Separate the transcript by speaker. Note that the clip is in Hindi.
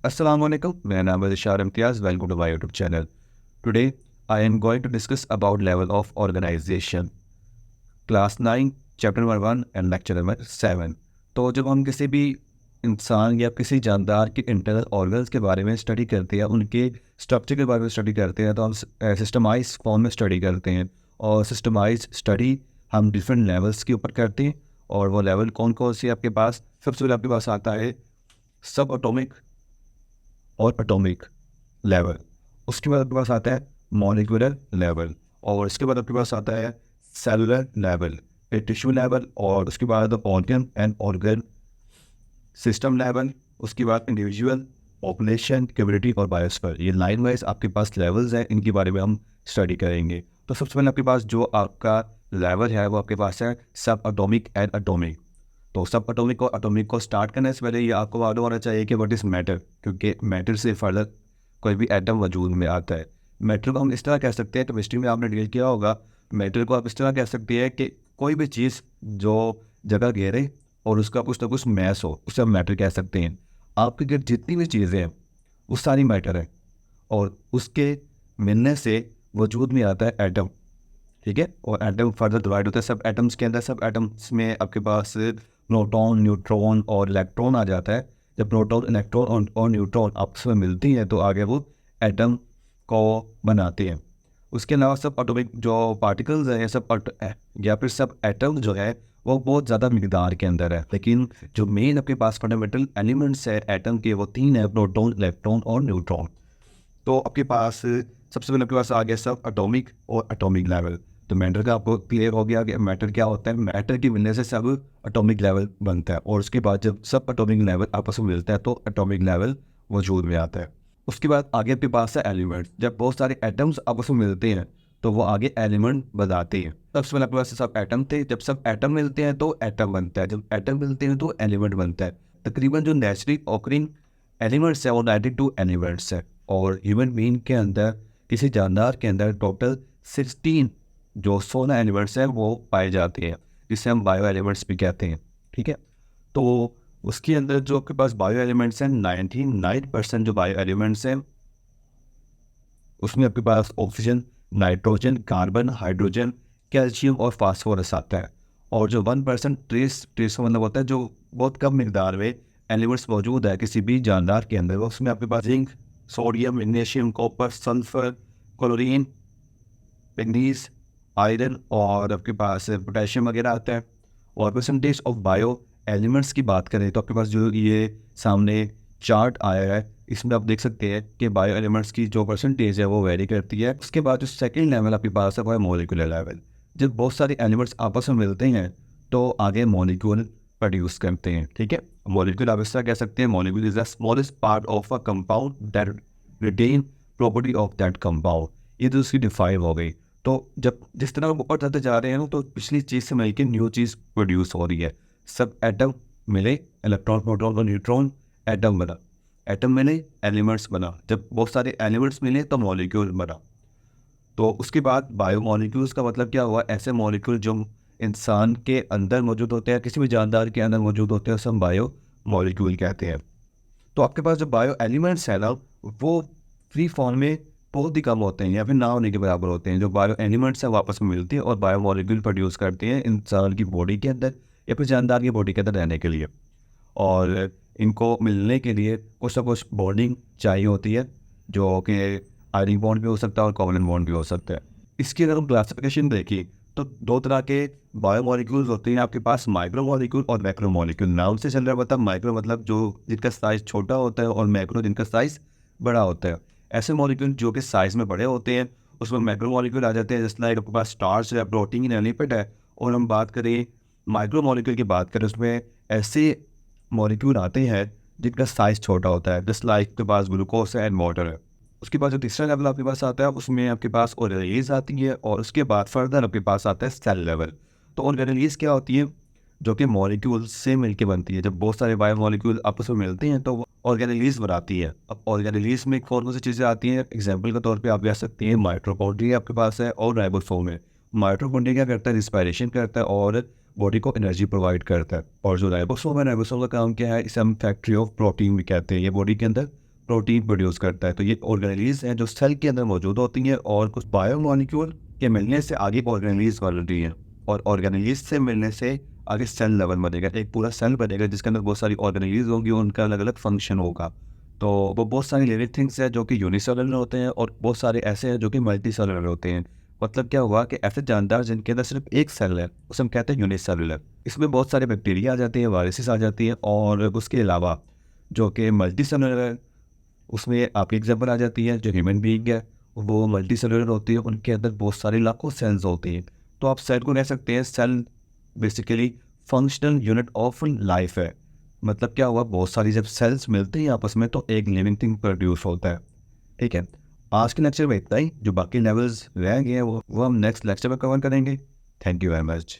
Speaker 1: Assalamu alaikum. मेरा नाम है इशार इम्तियाज़. Welcome to my YouTube channel. Today I am going to discuss about level of organization. Class 9, Chapter number 1 and Lecture number 7. तो जब हम किसी भी इंसान या किसी जानदार के इंटरनल ऑर्गन्स के बारे में स्टडी करते हैं, उनके स्ट्रक्चर के बारे में स्टडी करते हैं, तो हम सिस्टमाइज फॉर्म में स्टडी करते हैं. और सिस्टमाइज स्टडी हम डिफरेंट लेवल्स के ऊपर करते हैं. और वो लेवल कौन कौन से आपके पास? सबसे पहले आपके पास आता है सब एटॉमिक और एटॉमिक लेवल. उसके बाद आपके पास आता है मॉलिक्यूलर लेवल. और इसके बाद आपके पास आता है सेलुलर लेवल, फिर टिश्यू लेवल, और उसके बाद organ and organ system level. उसके बाद इंडिविजुअल, पॉपुलेशन, कम्युनिटी और बायोस्फीयर. ये लाइन वाइज आपके पास लेवल्स हैं, इनके बारे में हम स्टडी करेंगे. तो सबसे पहले आपके पास जो आपका लेवल है वो आपके पास है सब एटॉमिक एंड एटॉमिक. तो सब एटॉमिक और एटॉमिक को स्टार्ट करने से पहले ये आपको मालूम होना चाहिए कि व्हाट इज़ मैटर, क्योंकि मैटर से फर्दर कोई भी एटम वजूद में आता है. मैटर को हम इस तरह कह सकते हैं, केमिस्ट्री में आपने डील किया होगा, मैटर को आप इस तरह कह सकते हैं कि कोई भी चीज़ जो जगह घेरे और उसका कुछ ना कुछ मैस हो, उसे हम मैटर कह सकते हैं. आपके घर जितनी भी चीज़ें हैं वो सारी मैटर है, और उसके मिलने से वजूद में आता है एटम. ठीक है. और एटम फर्दर डिवाइड होता है सब एटम्स के अंदर. सब एटम्स में आपके पास प्रोटॉन, न्यूट्रॉन और इलेक्ट्रॉन आ जाता है. जब प्रोटॉन, इलेक्ट्रॉन और न्यूट्रॉन आपस में मिलती हैं तो आगे वो एटम को बनाते हैं. उसके अलावा सब एटॉमिक जो पार्टिकल्स हैं, सब या फिर सब एटम जो है वो बहुत ज़्यादा मिकदार के अंदर है. लेकिन जो मेन आपके पास फंडामेंटल एलिमेंट्स है एटम के, वो 3 है: प्रोटॉन, इलेक्ट्रॉन और न्यूट्रॉन. तो आपके पास सबसे पहले आपके पास आ गया सब एटॉमिक और एटॉमिक लेवल. तो मैटर का आपको क्लियर हो गया कि मैटर क्या होता है. मैटर की मिलने से सब एटॉमिक लेवल बनता है, और उसके बाद जब सब एटॉमिक लेवल आपस में मिलता है तो एटॉमिक लेवल वजूद में आता है. उसके बाद आगे आपके पास है एलिमेंट. जब बहुत सारे एटम्स आपस में मिलते हैं तो वो आगे एलिमेंट बनाते हैं. सबसे पहले आपके पास सब एटम थे. जब सब एटम मिलते हैं तो एटम बनता है. जब एटम मिलते हैं तो एलिमेंट बनता है. तकरीबन जो नेचुरली ऑकरिंग एलिमेंट्स है वो 92 एलिमेंट्स है. और ह्यूमन बीइंग के अंदर, किसी जानदार के अंदर टोटल 16 जो 16 एलिमेंट्स हैं वो पाए जाते हैं, जिसे हम बायो एलिमेंट्स भी कहते हैं. ठीक है. तो उसके अंदर जो आपके पास बायो एलिमेंट्स हैं, 99% जो बायो एलिमेंट्स हैं उसमें आपके पास oxygen, nitrogen, carbon, hydrogen, calcium और फास्फोरस आता है. और जो 1% ट्रेस का मतलब होता है जो बहुत कम मिकदार में एलिमेंट्स मौजूद है किसी भी जानदार के अंदर, उसमें आपके पास zinc, sodium, magnesium, copper, sulphur, chlorine, manganese, iron और आपके पास पोटेशियम वगैरह आता है. और परसेंटेज ऑफ बायो एलिमेंट्स की बात करें तो आपके पास जो ये सामने चार्ट आया है इसमें आप देख सकते हैं कि बायो एलिमेंट्स की जो परसेंटेज है वो वेरी करती है. उसके बाद जो सेकेंड लेवल आपके पास है वो है मॉलिक्यूलर लेवल. जब बहुत सारे एलिमेंट्स आपस में मिलते हैं तो आगे मॉलिक्यूल प्रोड्यूस करते हैं. ठीक है. मॉलिक्यूल आप इस तरह कह सकते हैं, molecule is the smallest part of a compound that retain property of that compound. ये तो उसकी डिफाइन हो गई. तो जब जिस तरह हम ऊपर जाते जा रहे हैं तो पिछली चीज़ से मिलकर न्यू चीज़ प्रोड्यूस हो रही है. सब एटम मिले, इलेक्ट्रॉन, प्रोटॉन और न्यूट्रॉन, एटम बना. एटम मिले, एलिमेंट्स बना. जब बहुत सारे एलिमेंट्स मिले तो मॉलिक्यूल बना. तो उसके बाद बायो मॉलिक्यूल्स का मतलब क्या हुआ? ऐसे मॉलिक्यूल जो इंसान के अंदर मौजूद होते हैं, किसी भी जानदार के अंदर मौजूद होते हैं, सब बायो मॉलिक्यूल कहते हैं. तो आपके पास जो बायो एलिमेंट्स है ना वो फ्री फॉर्म में बहुत ही कम होते हैं या फिर ना होने के बराबर होते हैं. जो बायो एलिमेंट्स है वापस में मिलती है और बायो मॉलिक्यूल प्रोड्यूस करते हैं इंसान की बॉडी के अंदर या फिर जानदार की बॉडी के अंदर रहने के लिए. और इनको मिलने के लिए कुछ ना कुछ बॉन्डिंग चाहिए होती है, जो कि आयनिक बॉन्ड भी हो सकता है और कोवलेंट बॉन्ड भी हो सकता है. इसकी अगर हम क्लासिफिकेशन देखें तो 2 तरह के बायो मॉलिक्यूल्स होते हैं आपके पास, माइक्रो मॉलिक्यूल और मैक्रो मॉलिक्यूल. नाम से चल रहा है माइक्रो मतलब जो जिनका साइज़ छोटा होता है, और मैक्रो जिनका साइज़ बड़ा होता है. ऐसे मॉलिक्यूल जो कि साइज़ में बड़े होते हैं उसमें मैक्रो मॉलिक्यूल आ जाते हैं. जैसे लाइक आपके पास स्टार्च है, प्रोटीन है, लिपिड है. और हम बात करें माइक्रो मॉलिक्यूल की बात करें, उसमें ऐसे मॉलिक्यूल आते हैं जिनका साइज़ छोटा होता है. जस्ट लाइक आपके पास ग्लूकोज है एंड वाटर है. उसके बाद जो तीसरा लेवल आपके पास आता है उसमें आपके पास ऑर्गेनेलीज आती है, और उसके बाद फर्दर आपके पास आता है सेल लेवल. तो ऑर्गेनेलीज क्या होती है? जो कि मॉलिक्यूल से मिलके बनती है. जब बहुत सारे बायो मॉलिक्यूल आपस में मिलते हैं तो वो ऑर्गेनेलीज बनाती है. अब ऑर्गेनेलीज में कौन कौन सी चीज़ें आती हैं? एग्जाम्पल के तौर पे आप कह सकते हैं माइटोकॉन्ड्रिया आपके पास है और राइबोसोम है. माइटोकॉन्ड्रिया क्या करता है? रिस्पायरेशन करता है और बॉडी को एनर्जी प्रोवाइड करता है. और जो राइबोसोम है, राइबोसोम का काम क्या है? इसे हम फैक्ट्री ऑफ प्रोटीन भी कहते हैं. ये बॉडी के अंदर प्रोटीन प्रोड्यूस करता है। तो ये ऑर्गेनेलीज हैं जो सेल के अंदर मौजूद होती हैं और कुछ बायोमॉलिक्यूल के मिलने से आगे ऑर्गेनेलीज बनती हैं और ऑर्गेनेलीज से मिलने से आगे सेल लेवल बनेगा, एक पूरा सेल बनेगा जिसके अंदर बहुत सारी ऑर्गेनेलीज होंगी, उनका अलग अलग फंक्शन होगा। तो वो बहुत सारी लिविंग थिंग्स हैं जो कि यूनिसेलुलर होते हैं और बहुत सारे ऐसे हैं जो कि मल्टी सेलुलर होते हैं। मतलब क्या हुआ कि ऐसे जानदार जिनके अंदर सिर्फ एक सेल है उसे हम कहते हैं यूनिसेलुलर। इसमें बहुत सारे बैक्टीरिया आ जाती हैं, वायरसेस आ जाती हैं और उसके अलावा जो कि मल्टी सेलुलर है उसमें आपकी एग्जाम्पल आ जाती है जो ह्यूमन बीइंग है, वो मल्टी सेलुलर होती है, उनके अंदर बहुत सारी लाखों सेल्स होती हैं। तो आप सेल को कह सकते हैं cell basically functional unit of life है। मतलब क्या हुआ, बहुत सारी जब सेल्स मिलती हैं आपस में तो एक लिविंग थिंग प्रोड्यूस होता है। ठीक है, आज के लेक्चर में इतना ही। जो बाकी लेवल्स रह गए हैं वो हम नेक्स्ट लेक्चर में कवर करेंगे। Thank you very much.